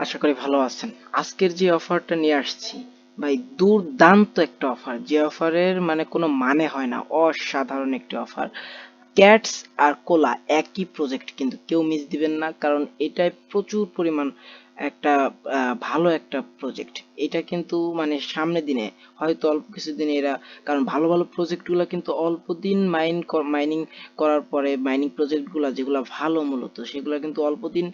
আশা করি ভালো আছেন। আজকের যে অফারটা নিয়ে আসছি ভাই, দুর্দান্ত একটা অফার, যে অফারের মানে কোনো মানে হয় না। অসাধারণ একটি অফার। ক্যাটস আর কোলা একই প্রজেক্ট, কিন্তু কেউ মিস দিবেন না, কারণ এটায় প্রচুর পরিমাণ একটা ভালো একটা প্রজেক্ট। এটা কিন্তু মানে সামনে দিনে হয়তো অল্প কিছুদিন এরা, কারণ ভালো ভালো প্রজেক্টগুলো কিন্তু অল্প দিন মাইনিং করার পরে, মাইনিং প্রজেক্টগুলো যেগুলো ভালো মূলত সেগুলো কিন্তু অল্প দিন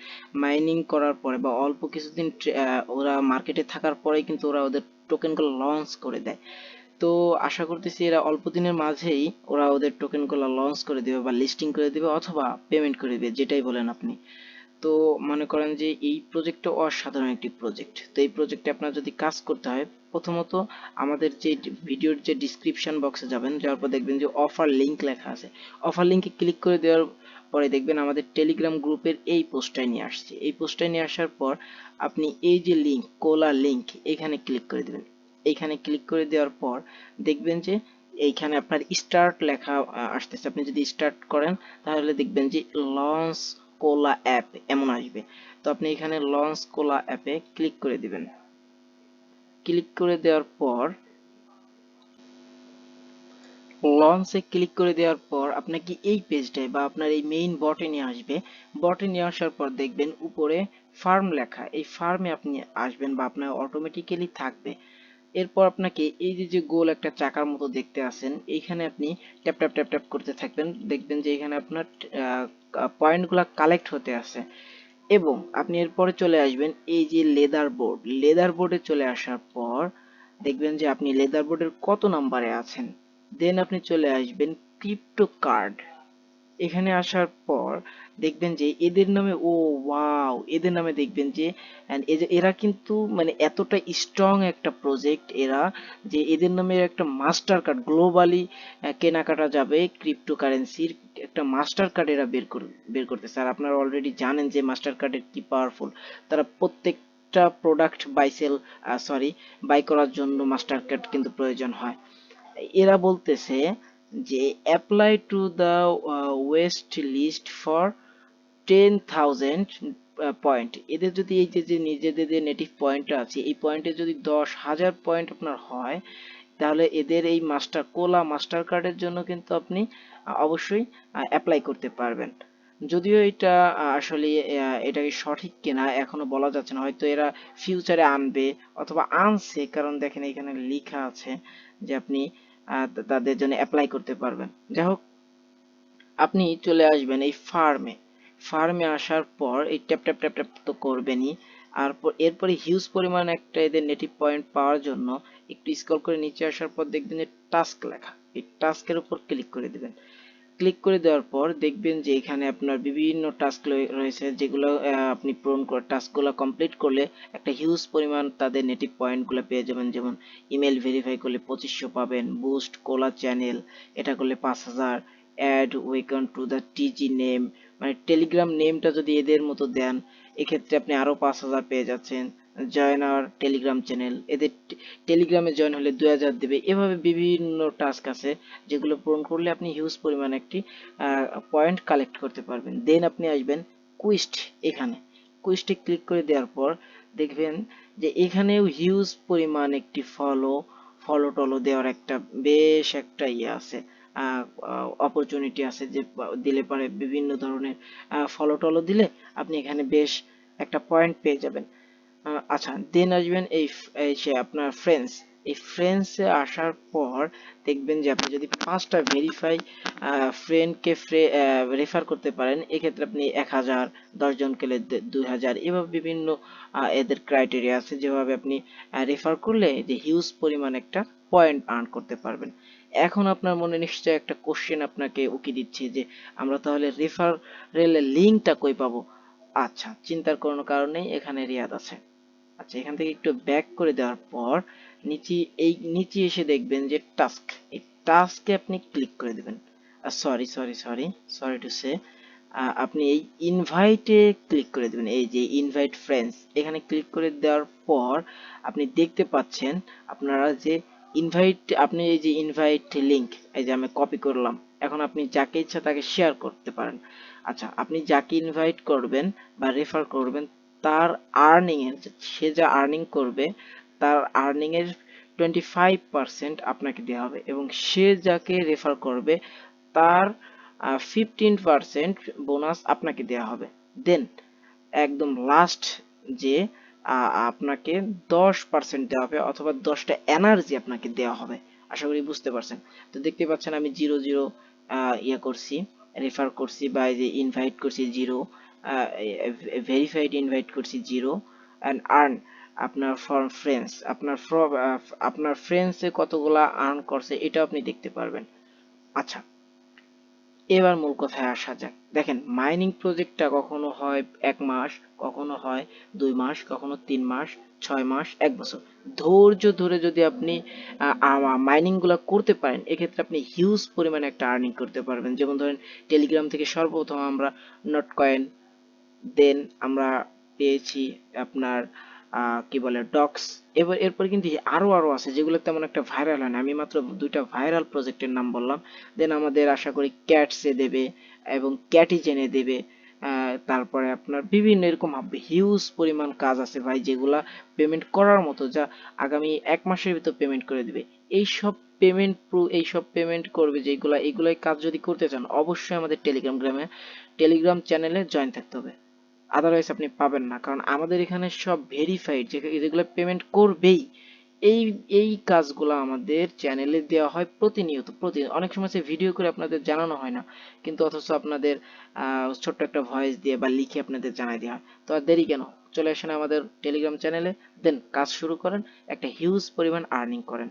মাইনিং করার পরে বা অল্প কিছুদিন ওরা মার্কেটে থাকার পরে কিন্তু ওরা ওদের টোকেনগুলো লঞ্চ করে দেয়। তো আশা করতেছি এরা অল্প দিনের মাঝেই ওরা ওদের টোকেনগুলো লঞ্চ করে দিবে বা লিস্টিং করে দিবে অথবা পেমেন্ট করে দিবে, যেটাই বলেন আপনি। তো মনে করেন যে এই প্রজেক্টটা অসাধারণ একটি প্রজেক্ট। তো এই প্রজেক্টে আপনার যদি কাজ করতে হয়, প্রথমত আমাদের যে ভিডিওর যে ডিসক্রিপশন বক্সে যাবেন, যাওয়ার পর দেখবেন যে অফার লিংক লেখা আছে। অফার লিংকে ক্লিক করে দেওয়ার পরে দেখবেন আমাদের টেলিগ্রাম গ্রুপের এই পোস্টটাই নিয়ে আসছে। এই পোস্টটাই নিয়ে আসার পর আপনি এই যে লিংক, কোলা লিংক, এখানে ক্লিক করে দেবেন। এইখানে ক্লিক করে দেওয়ার পর দেখবেন যে এইখানে আপনার স্টার্ট লেখা আসতেছে। আপনি যদি স্টার্ট করেন তাহলে দেখবেন যে লঞ্চ কোলা অ্যাপ এমন আসবে। তো আপনি এখানে লঞ্চ কোলা অ্যাপে ক্লিক করে দিবেন। ক্লিক করে দেওয়ার পর লঞ্চে ক্লিক করে দেওয়ার পর আপনাকে এই পেজটায় বা আপনার এই মেইন বটে নিয়ে আসবে। বটে নিয়ে আসার পর দেখবেন উপরে ফার্ম লেখা, এই ফার্মে আপনি আসবেন বা আপনার অটোমেটিক্যালি থাকবে। এরপর আপনাকে এই যে যে গোল একটা চাকার মতো দেখতে আছেন, এইখানে আপনি ট্যাপ ট্যাপ ট্যাপ ট্যাপ করতে থাকবেন। দেখবেন যে এখানে আপনার পয়েন্টগুলো কালেক্ট হতে আছে। এবং আপনি এরপরে চলে আসবেন এই যে লেদার বোর্ড, লেদার বোর্ডে চলে আসার পর দেখবেন যে আপনি লেদার বোর্ডের কত নাম্বারে আছেন। দেন আপনি চলে আসবেন ক্রিপ্টো কার্ড। এখানে আসার পর দেখবেন যে এদের নামে, ও ওয়াও, এদের নামে দেখবেন যে এরা কিন্তু মানে এতটা স্ট্রং একটা প্রজেক্ট এরা, যে এদের নামে একটা মাস্টার কার্ড গ্লোবালি কেনাকাটা যাবে ক্রিপ্টোকারেন্সির একটা মাস্টার কার্ড এরা বের করতেছে। আর আপনারা অলরেডি জানেন যে মাস্টার কার্ডের কি পাওয়ারফুল। তারা প্রত্যেকটা প্রোডাক্ট বাই করার জন্য মাস্টার কার্ড কিন্তু প্রয়োজন হয়। এরা বলতেছে যে apply to the waitlist for 10,000 point. এদের যদি এই যে যে নিজেদের যে নেটিভ পয়েন্টটা আছে, এই পয়েন্টে যদি 10,000 পয়েন্ট আপনার হয়, তাহলে এদের এই কোলা মাস্টার কার্ডের জন্য কিন্তু আপনি অবশ্যই অ্যাপ্লাই করতে পারবেন। যদিও এটা আসলে এটাকে সঠিক কিনা এখনো বলা যাচ্ছে না, হয়তো এরা ফিউচারে আনবে অথবা আনছে, কারণ দেখেন এখানে লেখা আছে যে আপনি তাদের জন্য অ্যাপ্লাই করতে পারবেন। যাই হোক, আপনি চলে আসবেন এই ফার্মে। ফার্মে আসার পর এই ট্যাপ ট্যাপ ট্যাপ ট্যাপ তো করবেনই। আর এরপরে হিউজ পরিমাণ একটা এদের নেটিভ পয়েন্ট পাওয়ার জন্য একটু স্ক্রল করে নিচে আসার পর দেখবেন যে টাস্ক লেখা, এই টাস্কের উপর ক্লিক করে দিবেন। ক্লিক করে দেওয়ার পর দেখবেন যে এখানে আপনার বিভিন্ন টাস্ক রয়েছে, যেগুলো আপনি পূরণ করে টাস্কগুলো কমপ্লিট করলে একটা হিউজ পরিমাণ তাদের নেটিভ পয়েন্টগুলো পেয়ে যাবেন। যেমন ইমেল ভেরিফাই করলে 2500 পাবেন, বুস্ট কোলা চ্যানেল এটা করলে 5,000, add welcome to the TG name, মানে টেলিগ্রাম নেমটা যদি এদের মতো দেন, এক্ষেত্রে আপনি আরো 5,000 পেয়ে যাচ্ছেন। জয়েন আওয়ার টেলিগ্রাম চ্যানেল, এদের টেলিগ্রামে জয়েন হলে 2,000 দেবে। এভাবে বিভিন্ন টাস্ক আছে যেগুলো পূরণ করলে আপনি হিউজ পরিমাণ একটি পয়েন্ট কালেক্ট করতে পারবেন। দেন আপনি আসবেন কুইস্ট। এখানে কুইস্টে ক্লিক করে দেওয়ার পর দেখবেন যে এখানেও হিউজ পরিমাণ একটি ফলো টলো দেওয়ার একটা বেশ একটা ইয়ে আছে, অপরচুনিটি আছে, যে দিলে পারে বিভিন্ন ধরনের ফলো টলো দিলে আপনি এখানে বেশ একটা পয়েন্ট পেয়ে যাবেন। আচ্ছা, দেন আসবেন এই সে আপনার ফ্রেন্ডস। এই ফ্রেন্ডসে আসার পর দেখবেন যে আপনি যদি 5টা ভেরিফাই ফ্রেন্ডকে রেফার করতে পারেন, এক্ষেত্রে আপনি 1,000, 10 জন গেলে 2,000, এভাবে বিভিন্ন এদের ক্রাইটেরিয়া আছে, যেভাবে আপনি রেফার করলে যে হিউজ পরিমাণ একটা পয়েন্ট আর্ন করতে পারবেন। এখন আপনার মনে নিশ্চয়ই একটা কোশ্চেন আপনাকে উকি দিচ্ছে যে আমরা তাহলে রেফারেলের লিঙ্কটা কই পাবো। আচ্ছা, চিন্তার কোনো কারণ নেই, এখানে রিয়াদ আছে। আচ্ছা, এখান থেকে একটু ব্যাক করে দেওয়ার পর নিচে এসে দেখবেন যে টাস্ক, এই টাস্কে আপনি ক্লিক করে দেবেন। Sorry sorry sorry sorry to say, আপনি এই ইনভাইটে ক্লিক করে দেবেন। এই যে ইনভাইট ফ্রেন্ডস, এখানে ক্লিক করে দেওয়ার পর আপনি দেখতে পাচ্ছেন আপনারা যে আপনি এই যে ইনভাইট লিংক, এই যে আমি কপি করলাম, এখন আপনি যাকে ইচ্ছা তাকে শেয়ার করতে পারেন। আচ্ছা, আপনি যাকে ইনভাইট করবেন বা রেফার করবেন তার আর্নিং এর, সে যা আর্নিং করবে তার আর্নিং এর 25% আপনাকে দেওয়া হবে, এবং সে যাকে রেফার করবে তার 15% বোনাস আপনাকে দেওয়া হবে। দেন একদম লাস্ট যে আপনাকে 10% দেওয়া হবে, অথবা 10টা এনার্জি আপনাকে দেওয়া হবে। আশা করি বুঝতে পারছেন। তো দেখতে পাচ্ছেন আমি 0 0 ইয়ে করছি, রেফার করছি, বা এই যে ইনভাইট করছি 0, ভেরিফাইড ইনভাইট করছি 0, অ্যান্ড আর্ন আপনার ফর ফ্রেন্ডস, আপনার ফ্রেন্ডসে কতগুলা আর্ন করছে এটা আপনি দেখতে পারবেন। আচ্ছা, এবার মূল কথায় আসা যাক। দেখেন, মাইনিং প্রজেক্টটা কখনো হয় 1 মাস, কখনো হয় 2 মাস, কখনো 3 মাস, 6 মাস, 1 বছর। ধৈর্য ধরে যদি আপনি মাইনিং গুলা করতে পারেন, এক্ষেত্রে আপনি হিউজ পরিমাণে একটা আর্নিং করতে পারবেন। যেমন ধরেন, টেলিগ্রাম থেকে সর্বপ্রথম আমরা নট কয়েন, দেন আমরা পেয়েছি আপনার কি বলে ডক্স। এরপর কিন্তু আরো আরো আছে যেগুলো তেমন একটা ভাইরাল হয় না, আমি মাত্র 2টা ভাইরাল প্রজেক্টের নাম বললাম। দেন আমাদের আশা করি ক্যাটসে দেবে এবং ক্যাটিজেনে দেবে। তারপরে আপনার বিভিন্ন এরকম হিউজ পরিমাণ কাজ আছে ভাই, যেগুলা পেমেন্ট করার মতো, যা আগামী 1 মাসের ভিতর পেমেন্ট করে দিবে। এইসব পেমেন্ট করবে যেগুলা, এগুলাই কাজ যদি করতে চান অবশ্যই আমাদের টেলিগ্রাম চ্যানেলে জয়েন থাকতে হবে, আদারওয়াইজ আপনি পাবেন না। কারণ আমাদের এখানে সব ভেরিফাইড, যেগুলো পেমেন্ট করবেই, এই এই কাজগুলো আমাদের চ্যানেলে দেওয়া হয় প্রতিনিয়ত। অনেক সময় ভিডিও করে আপনাদের জানানো হয় না, কিন্তু অথচ আপনাদের ছোট্ট একটা ভয়েস দিয়ে বা লিখে আপনাদের জানাই দেওয়া হয়। তো আর দেরি কেন, চলে আসেন আমাদের টেলিগ্রাম চ্যানেলে, দেন কাজ শুরু করেন, একটা হিউজ পরিমাণ আর্নিং করেন।